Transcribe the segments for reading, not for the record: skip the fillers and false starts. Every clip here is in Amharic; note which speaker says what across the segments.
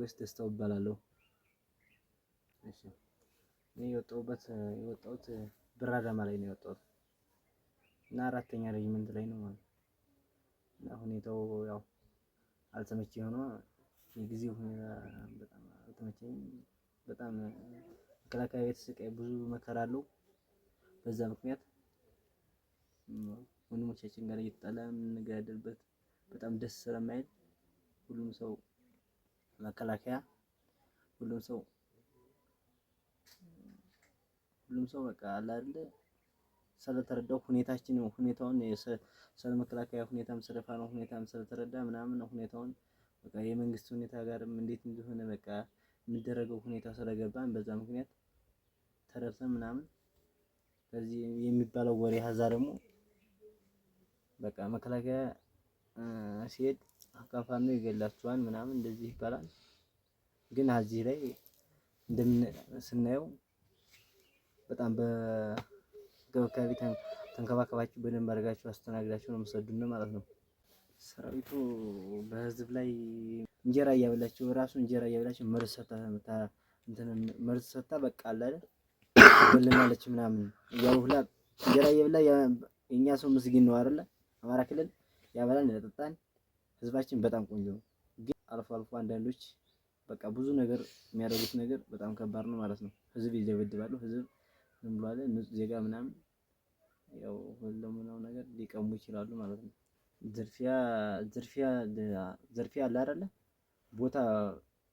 Speaker 1: ሞገስ ደስታው እባላለሁ። እሺ እኔ የወጣሁት ብር አዳማ ላይ ነው የወጣሁት እና 4ኛ ሬጅመንት ላይ ነው ማለት እና ሁኔታው ያው አልተመቸኝ ሆኖ የጊዜው ሁኔታ በጣም አልተመቸኝም። በጣም መከላከያ ቤት ስቃይ ብዙ መከራ አለው። በዛ ምክንያት ወንድሞቻችን ጋር እየተጣላን የምንገዳደልበት በጣም ደስ ስለማይል ሁሉም ሰው መከላከያ ሁሉም ሰው በቃ አለ አይደለ ስለተረዳው ሁኔታውን ስለ መከላከያ ሁኔታም ስለፋኖ ሁኔታም ስለተረዳ ምናምን ሁኔታውን በቃ የመንግስት ሁኔታ ጋርም እንዴት እንደሆነ በቃ የሚደረገው ሁኔታ ስለገባን በዛ ምክንያት ተረድተን ምናምን ከዚህ የሚባለው ወሬ ሀዛ ደግሞ በቃ መከላከያ ሲሄድ አካፋኑ ይገላችኋል ምናምን እንደዚህ ይባላል። ግን እዚህ ላይ ስናየው በጣም በእንክብካቤ ተንከባከባችሁ በደንብ አድርጋችሁ አስተናግዳችሁ ነው የምትሰዱን ማለት ነው። ሰራዊቱ በህዝብ ላይ እንጀራ እያበላችሁ ራሱ እንጀራ እያበላችሁ መርዝ ሰታ በቃ አለ አይደል ትገለናለች ምናምን እያሉ ሁላ እንጀራ እየበላ የኛ ሰው ምስኪን ነው አይደለ? አማራ ክልል ያበላን ያጠጣን ህዝባችን በጣም ቆንጆ ነው። ግን አልፎ አልፎ አንዳንዶች በቃ ብዙ ነገር የሚያደርጉት ነገር በጣም ከባድ ነው ማለት ነው። ህዝብ ይደበድባሉ። ህዝብ ዝም ብሎ አለ ንጹህ ዜጋ ምናምን ያው ሁሉም ነገር ሊቀሙ ይችላሉ ማለት ነው። ዝርፊያ አለ አይደለ?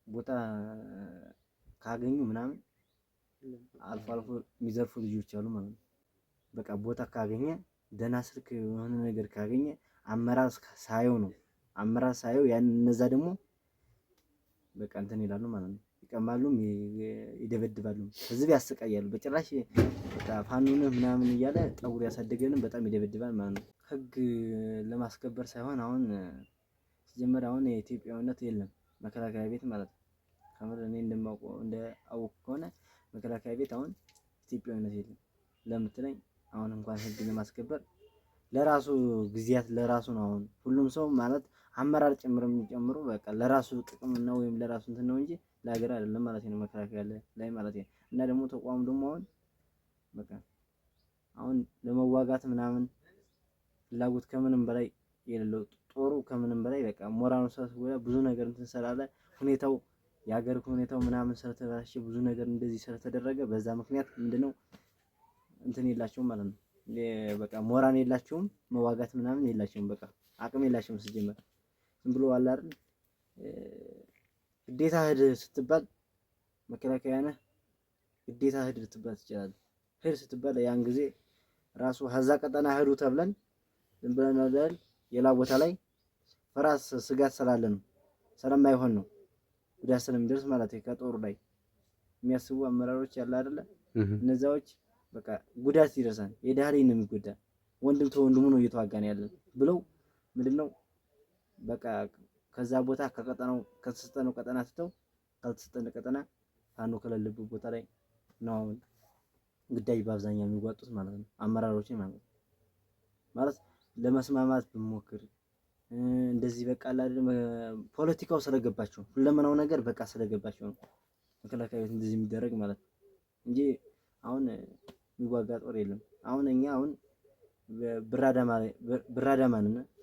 Speaker 1: ቦታ ካገኙ ምናምን አልፎ አልፎ የሚዘርፉ ልጆች አሉ ማለት ነው። በቃ ቦታ ካገኘ ደህና ስልክ የሆነ ነገር ካገኘ አመራር ሳየው ያን እነዛ ደግሞ በቃ እንትን ይላሉ ማለት ነው። ይቀማሉ፣ ይደበድባሉ፣ ህዝብ ያሰቃያሉ። በጭራሽ በቃ ፋኖን ምናምን እያለ ጠጉር ያሳደገንም በጣም ይደበድባል ማለት ነው። ህግ ለማስከበር ሳይሆን አሁን ሲጀመር አሁን የኢትዮጵያዊነት የለም መከላከያ ቤት ማለት ነው። ከምር እኔ እንደማውቀው ከሆነ መከላከያ ቤት አሁን ኢትዮጵያዊነት የለም ለምትለኝ አሁን እንኳን ህግ ለማስከበር ለራሱ ጊዜያት ለራሱ ነው። አሁን ሁሉም ሰው ማለት አመራር ጨምሮ በቃ ለራሱ ጥቅም ነው ወይም ለራሱ እንትን ነው እንጂ ለሀገር አይደለም ማለት ነው። መከላከያ ላይ ማለት ነው። እና ደግሞ ተቋሙ ደግሞ አሁን በቃ አሁን ለመዋጋት ምናምን ፍላጎት ከምንም በላይ የሌለው ጦሩ ከምንም በላይ በቃ ሞራኑ ሰው ብዙ ነገር እንትን ስላለ ሁኔታው የሀገር ሁኔታው ምናምን ስለተበላሸ ብዙ ነገር እንደዚህ ስለተደረገ በዛ ምክንያት ምንድነው እንትን የላቸውም ማለት ነው። በቃ ሞራን የላቸውም፣ መዋጋት ምናምን የላቸውም፣ በቃ አቅም የላቸውም። ሲጀመር ዝም ብሎ አለ አይደል ግዴታ ሂድ ስትባል መከላከያ ነህ ግዴታ ሂድ ልትባል ትችላለህ። ሂድ ስትባል ያን ጊዜ ራሱ ሀዛ ቀጠና ሂዱ ተብለን ዝም ብለን አይደል ሌላ ቦታ ላይ ፍራስ ስጋት ስላለ ነው ስለማይሆን ነው ጉዳት ስለሚደርስ ማለት ነው። ከጦሩ ላይ የሚያስቡ አመራሮች ያለ አይደለ እነዛዎች በቃ ጉዳት ይደርሳል። የደሃ ልጅ ነው የሚጎዳ ወንድም ተወንድሙ ነው እየተዋጋን ያለን ብለው ምንድነው በቃ ከዛ ቦታ ከቀጠናው ከተሰጠነው ቀጠና ትተው ካልተሰጠነ ቀጠና ፋኖ ከሌለበት ቦታ ላይ ነው አሁን ግዳጅ በአብዛኛው የሚዋጡት ማለት ነው። አመራሮችን ማለት ለመስማማት ብሞክር እንደዚህ በቃ አይደለም ፖለቲካው ስለገባቸው ሁለመናው ነገር በቃ ስለገባቸው ነው መከላከያ ቤት እንደዚህ የሚደረግ ማለት ነው እንጂ አሁን የሚዋጋ ጦር የለም። አሁን እኛ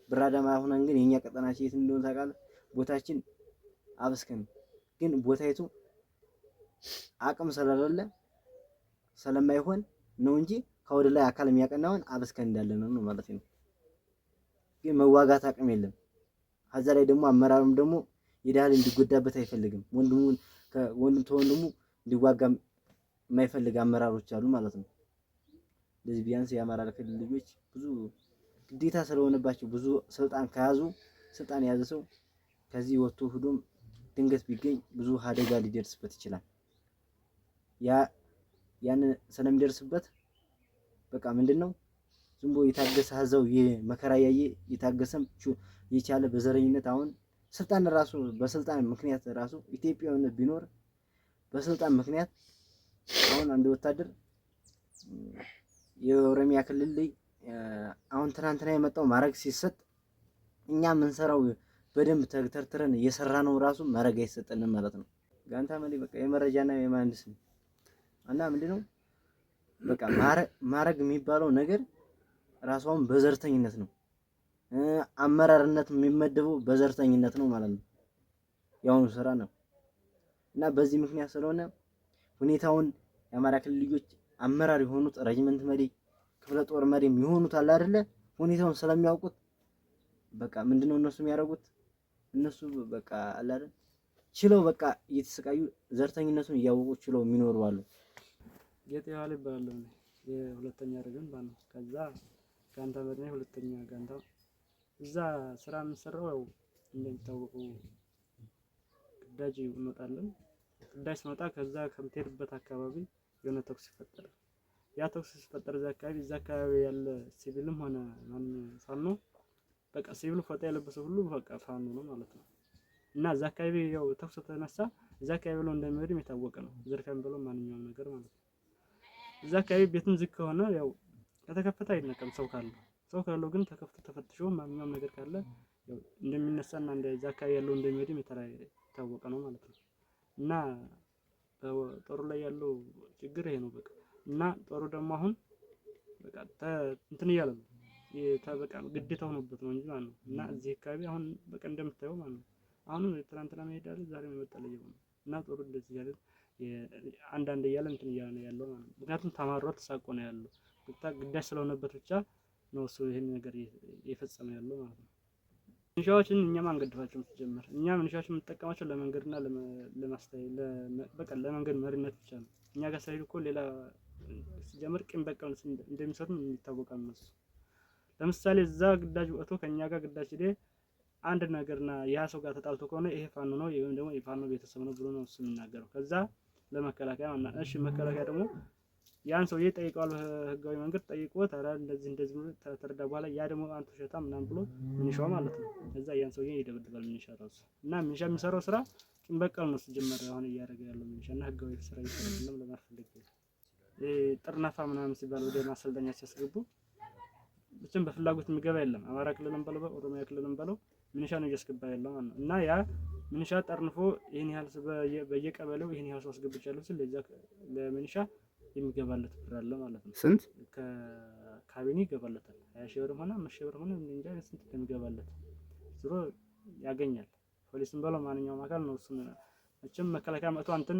Speaker 1: ብራዳማ ሆነን ግን የኛ ቀጠናችን የት እንደሆነ ታውቃለህ? ቦታችን አብስከን ግን ቦታይቱ አቅም ስለሌለ ስለማይሆን ነው እንጂ ከወደ ላይ አካል የሚያቀናውን አብስከን እንዳለ ነው ማለት ነው። ግን መዋጋት አቅም የለም። ከዛ ላይ ደግሞ አመራሩም ደግሞ የዳህል እንዲጎዳበት አይፈልግም። ወንድም ተወንድሙ እንዲዋጋ የማይፈልግ አመራሮች አሉ ማለት ነው። ለዚህ ቢያንስ የአማራ ክልል ልጆች ብዙ ግዴታ ስለሆነባቸው ብዙ ስልጣን የያዘ ሰው ከዚህ ወጥቶ ሄዶም ድንገት ቢገኝ ብዙ አደጋ ሊደርስበት ይችላል። ያን ስለሚደርስበት በቃ ምንድነው ዝም ብሎ የታገሰ ሀዛው የመከራ ያየ የታገሰም የቻለ በዘረኝነት አሁን ስልጣን ራሱ በስልጣን ምክንያት ራሱ ኢትዮጵያዊነት ቢኖር በስልጣን ምክንያት አሁን አንድ ወታደር የኦሮሚያ ክልል ላይ አሁን ትናንትና የመጣው ማረግ ሲሰጥ እኛ የምንሰራው በደንብ ተግተርትረን እየሰራ ነው ራሱ መረጃ አይሰጠንም ማለት ነው። ጋንታ መሪ በቃ የመረጃና የመሃንዲስ ነው እና ምንድነው በቃ ማረግ የሚባለው ነገር ራሷን በዘርተኝነት ነው። አመራርነት የሚመደበው በዘርተኝነት ነው ማለት ነው። ያው ስራ ነው እና በዚህ ምክንያት ስለሆነ ሁኔታውን የአማራ ክልል ልጆች አመራር የሆኑት ረጅመንት መሪ ክፍለ ጦር መሪ የሚሆኑት አለ አይደለ ሁኔታውን ስለሚያውቁት በቃ ምንድነው እነሱ የሚያደርጉት እነሱ በቃ አለ አይደል ችለው በቃ እየተሰቃዩ ዘርተኝነቱን እያወቁ ችለው የሚኖሩ አሉ።
Speaker 2: ጌጤ ያለ ይባላል የሁለተኛ ረገን ባነው ከዛ ጋንታ መሪ ሁለተኛ ጋንታ እዛ ስራ የምንሰራው እንደሚታወቀው ግዳጅ እንወጣለን። ግዳጅ ስንወጣ ከዛ ከምትሄድበት አካባቢ የሆነ ተኩስ ይፈጠራል። ያ ተኩስ ሲፈጠር እዛ አካባቢ ያለ ሲቪልም ሆነ ማን ፋኖ በቃ ሲቪል ፎጣ የለበሰ ሁሉ በቃ ፋኖ ነው ማለት ነው። እና እዛ አካባቢ ያው ተኩስ ተነሳ እዛ አካባቢ ብሎ እንደሚወድም የታወቀ ነው። ዘርፈን ብሎ ማንኛውም ነገር ማለት ነው። እዛ አካባቢ ቤትም ዝግ ከሆነ ያው ከተከፈተ አይነቀም ሰው ካለው ግን ተከፍቶ ተፈትሾ ማንኛውም ነገር ካለ ያው እንደሚነሳና እንደዛ አካባቢ ያለው እንደሚወድም የታወቀ ነው ማለት ነው። እና ጦሩ ላይ ያለው ችግር ይሄ ነው በቃ። እና ጦሩ ደግሞ አሁን በቃ እንትን እያለ ነው በቃ ግዴታ ሆኖበት ነው እንጂ ማለት ነው። እና እዚህ አካባቢ አሁን በቃ እንደምታየው ማለት ነው አሁን ትናንትና መሄዳል ዛሬ መመጣለኝ ነው። እና ጦሩ እንደዚህ ያለ አንዳንድ እያለ እንትን እያለ ነው ያለው ማለት ነው። ምክንያቱም ተማሮ ተሳቆ ነው ያለው ግዳጅ ስለሆነበት ብቻ ነው እሱ ይሄን ነገር እየፈጸመ ያለው ማለት ነው። ምንሻዎችን እኛም አንገድፋቸውም ሲጀመር እኛ ምንሻዎችን የምንጠቀማቸው ለመንገድና በቃ ለመንገድ መሪነት ብቻ ነው። እኛ ጋር ሳይሄድ እኮ ሌላ ሲጀመር ቂም በቀል እንደሚሰሩ ይታወቃል እነሱ። ለምሳሌ እዛ ግዳጅ ወጥቶ ከኛ ጋር ግዳጅ ሄደ አንድ ነገርና ያ ሰው ጋር ተጣልቶ ከሆነ ይሄ ፋኖ ነው ወይም ደግሞ የፋኖ ቤተሰብ ነው ብሎ ነው እሱ የሚናገረው። ከዛ ለመከላከያ እሺ መከላከያ ደግሞ ያን ሰውዬ ጠይቀዋል ህጋዊ መንገድ ጠይቆ ታራ እንደዚህ ብሎ ተረዳ በኋላ ያ ደግሞ አንተ ሸታ ምናምን ብሎ ምንሻው ማለት ነው እዛ ያን ሰውዬ ይደብድባል ምንሻ ራሱ። እና ምንሻ የሚሰራው ስራ ቂም በቀል ነው ሲጀመር አሁን እያደረገ ያለው ምንሻና ህጋዊ ስራ ይሰራል ለማፈልግ ጥርነፋ ምናምን ሲባል ወደ ማሰልጠኛ ሲያስገቡ ብቻም በፍላጎት የሚገባ የለም። አማራ ክልልም በለው ኦሮሚያ ክልልም በለው ምንሻ ነው እያስገባ ያለው ማለት ነው። እና ያ ምንሻ ጠርንፎ ይሄን ያህል በየቀበሌው ይሄን ያህል ሰው አስገብቻለሁ ሲል ለምንሻ የሚገባለት ብር አለ ማለት ነው።
Speaker 1: ስንት
Speaker 2: ከካቢኔ ይገባለታል 20 ሺህ ብር ሆነ 5 ሺህ ብር ሆነ እንጃ ስንት እንደሚገባለት ዞሮ ያገኛል። ፖሊስም በለው ማንኛውም አካል ነው እሱን መቼም መከላከያ መጥቶ አንተን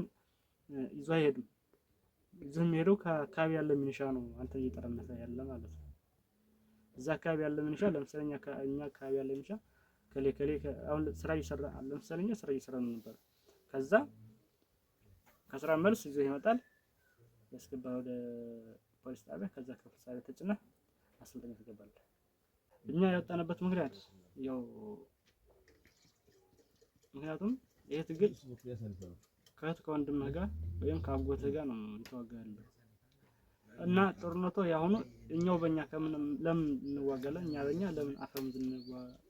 Speaker 2: ይዞ አይሄድም። ዝም ሄዶ ከአካባቢ ያለ ምንሻ ነው አንተን እየጠረነፈ ያለ ማለት ነው። እዛ አካባቢ ያለ ምንሻ ለምሳሌ እኛ አካባቢ ያለ ምንሻ ከሌ አሁን ስራ እየሰራ ለምሳሌ እኛ ስራ እየሰራ ነው ነበር። ከዛ ከስራ መልስ ይዞ ይመጣል ያስገባ ወደ ፖሊስ ጣቢያ ከዛ ከፖሊስ ጣቢያ ተጭነህ አሰልጣኝ ትገባለህ። እኛ ያወጣንበት ምክንያት ያው ምክንያቱም ይሄ ትግል ከእህት ከወንድምህ ጋር ወይም ከአጎትህ ጋር ነው የምትዋጋ ያለው። እና ጦርነቱ ያሁኑ እኛው በእኛ ለምን እንዋጋለን? እኛ በእኛ ለምን አፈሙዝ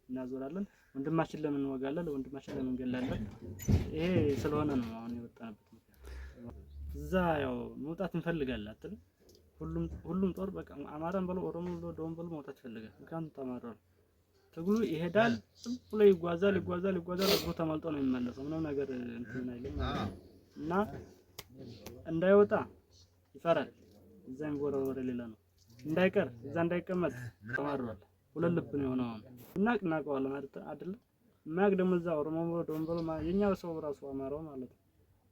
Speaker 2: እናዞራለን? ወንድማችን ለምን እንወጋለን? ለወንድማችን ለምን እንገላለን? ይሄ ስለሆነ ነው አሁን የወጣንበት። እዛ ያው መውጣት እንፈልጋለን አይደል? ሁሉም ጦር በቃ አማራን በለው ኦሮሞን በለው ደቡብን በለው መውጣት ይፈልጋል። ምክንያቱም ተማሯል። ትግሉ ይሄዳል፣ ዝም ብሎ ይጓዛል፣ እግሩ ተመልጦ ነው የሚመለሰው። ምንም ነገር እንትን አይልም እና እንዳይወጣ ይፈራል። እዛ የሚወረወረ ሌላ ነው እንዳይቀር እዛ እንዳይቀመጥ ተማሯል። ሁለት ልብ ነው የሆነው እና እናውቀዋለን አይደል? ማግ ደግሞ እዛ ኦሮሞ በለው ደቡብ በለው የኛው ሰው ራሱ አማራው ማለት ነው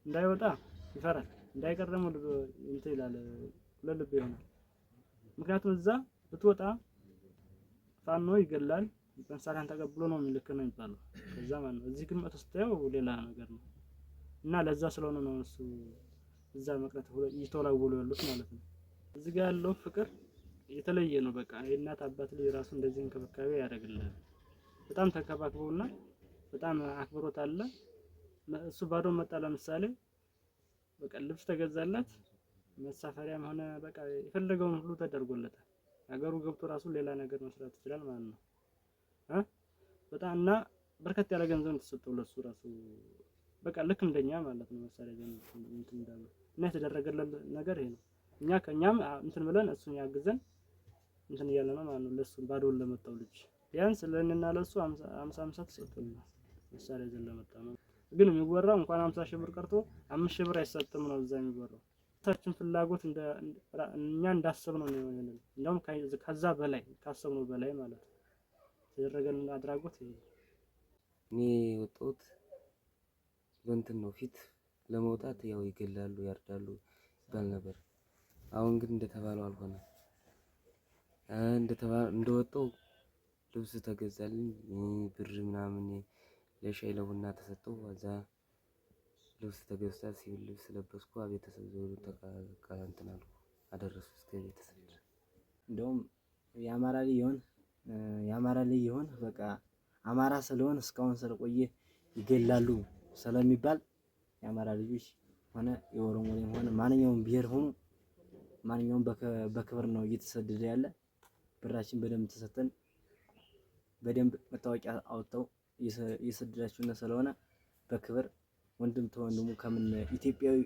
Speaker 2: እንዳይወጣ ይፈራል። እንዳይቀር ደግሞ እንትን ይላል ሁለት ልብ ይሆናል። ምክንያቱም እዛ ብትወጣ ፋኖ ይገላል፣ መሳሪያን ተቀብሎ ነው የሚልክ ነው የሚባለው። ከዛ ማለት ነው እዚህ ግን መጥቶ ስታየው ሌላ ነገር ነው እና ለዛ ስለሆነ ነው እሱ እዛ መቅረት እየተወላወሉ ያሉት ማለት ነው። እዚህ ጋር ያለው ፍቅር የተለየ ነው። በቃ የእናት አባት ልጅ ራሱ እንደዚህ እንክብካቤ ያደርግልሃል። በጣም ተከባክበውና በጣም አክብሮት አለ። እሱ ባዶ መጣ ለምሳሌ በቃ ልብስ ተገዛላት መሳፈሪያም ሆነ በቃ የፈለገውን ሁሉ ተደርጎለታል። ሀገሩ ገብቶ ራሱ ሌላ ነገር መስራት ይችላል ማለት ነው። በጣም እና በርከት ያለ ገንዘብ ተሰጥቶ ለሱ ራሱ በቃ ልክ እንደኛ ማለት ነው መሳሪያ ገንዘብ እንትን እንዳለ እና የተደረገለት ነገር ይሄ ነው። ከኛም እንትን ብለን እሱን ያግዘን እንትን እያለ ነው ማለት ነው ለሱ ባዶውን ለመጣው ልጅ ቢያንስ ለእኔና ለእሱ 50 ተሰጥቶናል። መሳሪያ ይዘን ለመጣ ነው። ግን የሚወራው እንኳን 50 ሺህ ብር ቀርቶ 5 ሺህ ብር አይሰጥም ነው እዛ የሚወራው። ታችን ፍላጎት እኛ እንዳሰብነው ነው የሆነልን። እንደውም ከዛ በላይ ካሰብነው በላይ ማለት ነው የተደረገልን አድራጎት ይሄ።
Speaker 3: እኔ ወጣሁት በእንትን ነው ፊት ለመውጣት ያው ይገላሉ ያርዳሉ ይባል ነበር። አሁን ግን እንደተባለው አልሆነም። እንደወጣው ልብስ ተገዛልኝ፣ ብር ምናምን ለሻይ ለቡና ተሰጠው። እዛ ልብስ ተገዝታ ሲቪል ልብስ ለበስኩ። ቤተሰብ ዘውዱ እንትን አልኩ አደረስኩ እስከ ቤተሰብ።
Speaker 1: እንደውም የአማራ ልጅ ይሆን በቃ አማራ ስለሆነ እስካሁን ስለቆየ ይገላሉ ስለሚባል የአማራ ልጆች ሆነ የኦሮሞ ልጅ ሆነ ማንኛውም ብሔር ሆኖ ማንኛውም በክብር ነው እየተሰደደ ያለ። ብራችን በደንብ ተሰጠን በደንብ መታወቂያ አውጥተው እየሰደዳችሁን ስለሆነ በክብር ወንድም ተወንድሙ ከምን ኢትዮጵያዊ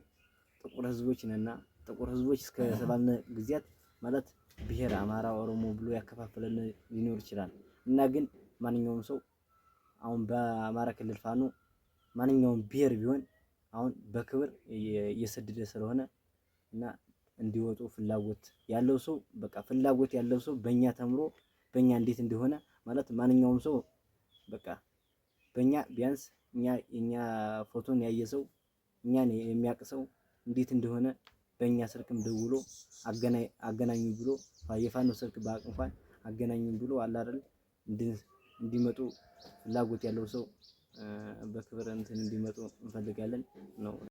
Speaker 1: ጥቁር ህዝቦች ነና ጥቁር ህዝቦች እስከ ሰባነ ጊዜያት ማለት ብሔር አማራ ኦሮሞ ብሎ ያከፋፈለን ሊኖር ይችላል እና ግን ማንኛውም ሰው አሁን በአማራ ክልል ፋኖ ማንኛውም ብሔር ቢሆን አሁን በክብር እየሰደደ ስለሆነ እና እንዲወጡ ፍላጎት ያለው ሰው በቃ ፍላጎት ያለው ሰው በእኛ ተምሮ በእኛ እንዴት እንደሆነ ማለት ማንኛውም ሰው በቃ በእኛ ቢያንስ የኛ ፎቶን ያየ ሰው እኛን የሚያውቅ ሰው እንዴት እንደሆነ በእኛ ስልክም ደውሎ አገናኙ ብሎ የፋኖ ስልክ ባቅ እንኳን አገናኙ ብሎ አለ አይደል እንዲመጡ ፍላጎት ያለው ሰው በክብር እንትን እንዲመጡ እንፈልጋለን ነው።